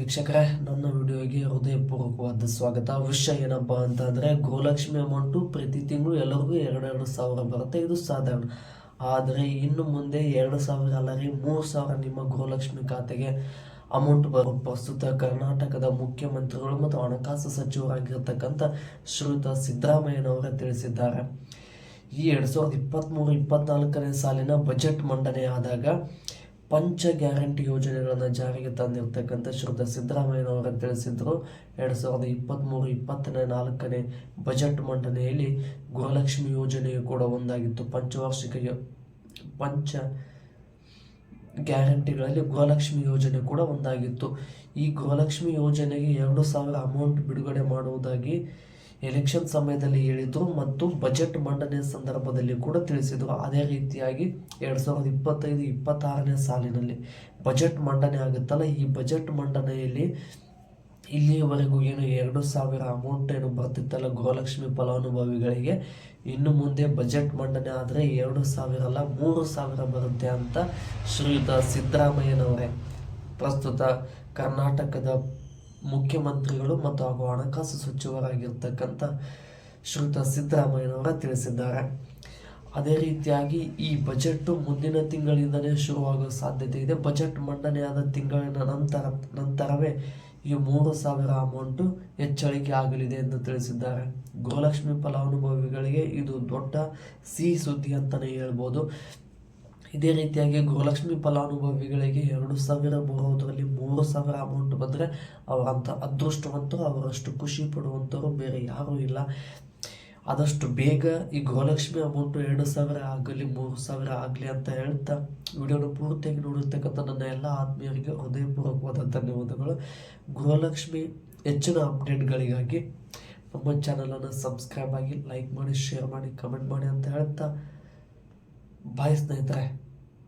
ವೀಕ್ಷಕರೇ, ನನ್ನ ವಿಡಿಯೋಗೆ ಹೃದಯಪೂರ್ವಕವಾದ ಸ್ವಾಗತ. ವಿಷಯ ಏನಪ್ಪಾ ಅಂತ ಅಂದರೆ, ಗೃಹಲಕ್ಷ್ಮಿ ಅಮೌಂಟು ಪ್ರತಿ ತಿಂಗಳು ಎಲ್ಲರಿಗೂ 2,000 ಬರುತ್ತೆ. ಇದು ಸಾಧಾರಣ. ಆದರೆ ಇನ್ನು ಮುಂದೆ 2,000 ಅಲ್ಲ ರೀ, 3,000 ನಿಮ್ಮ ಗೃಹಲಕ್ಷ್ಮಿ ಖಾತೆಗೆ ಅಮೌಂಟ್ ಪ್ರಸ್ತುತ ಕರ್ನಾಟಕದ ಮುಖ್ಯಮಂತ್ರಿಗಳು ಮತ್ತು ಹಣಕಾಸು ಸಚಿವರಾಗಿರ್ತಕ್ಕಂಥ ಶ್ರೀಯುತ ಸಿದ್ದರಾಮಯ್ಯನವರೇ ತಿಳಿಸಿದ್ದಾರೆ. ಈ 2023-24ನೇ ಸಾಲಿನ ಬಜೆಟ್ ಮಂಡನೆ ಆದಾಗ ಪಂಚ ಗ್ಯಾರಂಟಿ ಯೋಜನೆಗಳನ್ನು ಜಾರಿಗೆ ತಂದಿರತಕ್ಕಂಥ ಶ್ರೀಯುತ ಸಿದ್ದರಾಮಯ್ಯನವರು ತಿಳಿಸಿದ್ರು. 2023-24ನೇ ಬಜೆಟ್ ಮಂಡನೆಯಲ್ಲಿ ಗೃಹಲಕ್ಷ್ಮಿ ಯೋಜನೆಯು ಕೂಡ ಒಂದಾಗಿತ್ತು. ಪಂಚ ಗ್ಯಾರಂಟಿಗಳಲ್ಲಿ ಗೃಹಲಕ್ಷ್ಮಿ ಯೋಜನೆ ಕೂಡ ಒಂದಾಗಿತ್ತು. ಈ ಗೃಹಲಕ್ಷ್ಮಿ ಯೋಜನೆಗೆ 2,000 ಅಮೌಂಟ್ ಬಿಡುಗಡೆ ಮಾಡುವುದಾಗಿ ಎಲೆಕ್ಷನ್ ಸಮಯದಲ್ಲಿ ಹೇಳಿದ್ರು ಮತ್ತು ಬಜೆಟ್ ಮಂಡನೆ ಸಂದರ್ಭದಲ್ಲಿ ಕೂಡ ತಿಳಿಸಿದರು. ಅದೇ ರೀತಿಯಾಗಿ 2025-26ನೇ ಸಾಲಿನಲ್ಲಿ ಬಜೆಟ್ ಮಂಡನೆ ಆಗುತ್ತಲ್ಲ, ಈ ಬಜೆಟ್ ಮಂಡನೆಯಲ್ಲಿ ಇಲ್ಲಿಯವರೆಗೂ ಏನು 2,000 ಅಮೌಂಟ್ ಏನು ಬರ್ತಿತ್ತಲ್ಲ ಗೃಹಲಕ್ಷ್ಮಿ ಫಲಾನುಭವಿಗಳಿಗೆ, ಇನ್ನು ಮುಂದೆ ಬಜೆಟ್ ಮಂಡನೆ ಆದರೆ 2,000 ಅಲ್ಲ 3,000 ಬರುತ್ತೆ ಅಂತ ಶ್ರೀಯುತ ಸಿದ್ದರಾಮಯ್ಯನವರೇ, ಪ್ರಸ್ತುತ ಕರ್ನಾಟಕದ ಮುಖ್ಯಮಂತ್ರಿಗಳು ಮತ್ತು ಹಾಗೂ ಹಣಕಾಸು ಸಚಿವರಾಗಿರ್ತಕ್ಕಂಥ ಶ್ರೀಯುತ ಸಿದ್ದರಾಮಯ್ಯನವರ ತಿಳಿಸಿದ್ದಾರೆ. ಅದೇ ರೀತಿಯಾಗಿ ಈ ಬಜೆಟ್ ಮುಂದಿನ ತಿಂಗಳಿಂದಲೇ ಶುರುವಾಗುವ ಸಾಧ್ಯತೆ ಇದೆ. ಬಜೆಟ್ ಮಂಡನೆಯಾದ ತಿಂಗಳಿನ ನಂತರವೇ ಈ 3,000 ಅಮೌಂಟು ಹೆಚ್ಚಳಿಕೆ ಆಗಲಿದೆ ಎಂದು ತಿಳಿಸಿದ್ದಾರೆ. ಗೃಹಲಕ್ಷ್ಮಿ ಫಲಾನುಭವಿಗಳಿಗೆ ಇದು ದೊಡ್ಡ ಸಿಹಿ ಸುದ್ದಿ ಅಂತಲೇ ಹೇಳ್ಬೋದು. ಇದೇ ರೀತಿಯಾಗಿ ಗೃಹಲಕ್ಷ್ಮಿ ಫಲಾನುಭವಿಗಳಿಗೆ 2,000 ಬರೋದರಲ್ಲಿ 3,000 ಅಮೌಂಟ್ ಬಂದರೆ ಅವರಂಥ ಅದೃಷ್ಟವಂತರು, ಅವರಷ್ಟು ಖುಷಿ ಪಡುವಂಥವ್ರು ಬೇರೆ ಯಾರೂ ಇಲ್ಲ. ಆದಷ್ಟು ಬೇಗ ಈ ಗೃಹಲಕ್ಷ್ಮಿ ಅಮೌಂಟು 2,000 ಆಗಲಿ 3,000 ಆಗಲಿ ಅಂತ ಹೇಳ್ತಾ ವಿಡಿಯೋನ ಪೂರ್ತಿಯಾಗಿ ನೋಡಿರ್ತಕ್ಕಂಥ ನನ್ನ ಎಲ್ಲ ಆತ್ಮೀಯರಿಗೆ ಹೃದಯಪೂರ್ವಕವಾದ ಧನ್ಯವಾದಗಳು. ಗೃಹಲಕ್ಷ್ಮಿ ಹೆಚ್ಚಿನ ಅಪ್ಡೇಟ್ಗಳಿಗಾಗಿ ನಮ್ಮ ಚಾನಲನ್ನು ಸಬ್ಸ್ಕ್ರೈಬ್ ಆಗಿ, ಲೈಕ್ ಮಾಡಿ, ಶೇರ್ ಮಾಡಿ, ಕಮೆಂಟ್ ಮಾಡಿ ಅಂತ ಹೇಳ್ತಾ ಬಾಯ್ ಸ್ನೇಹಿತರೆ.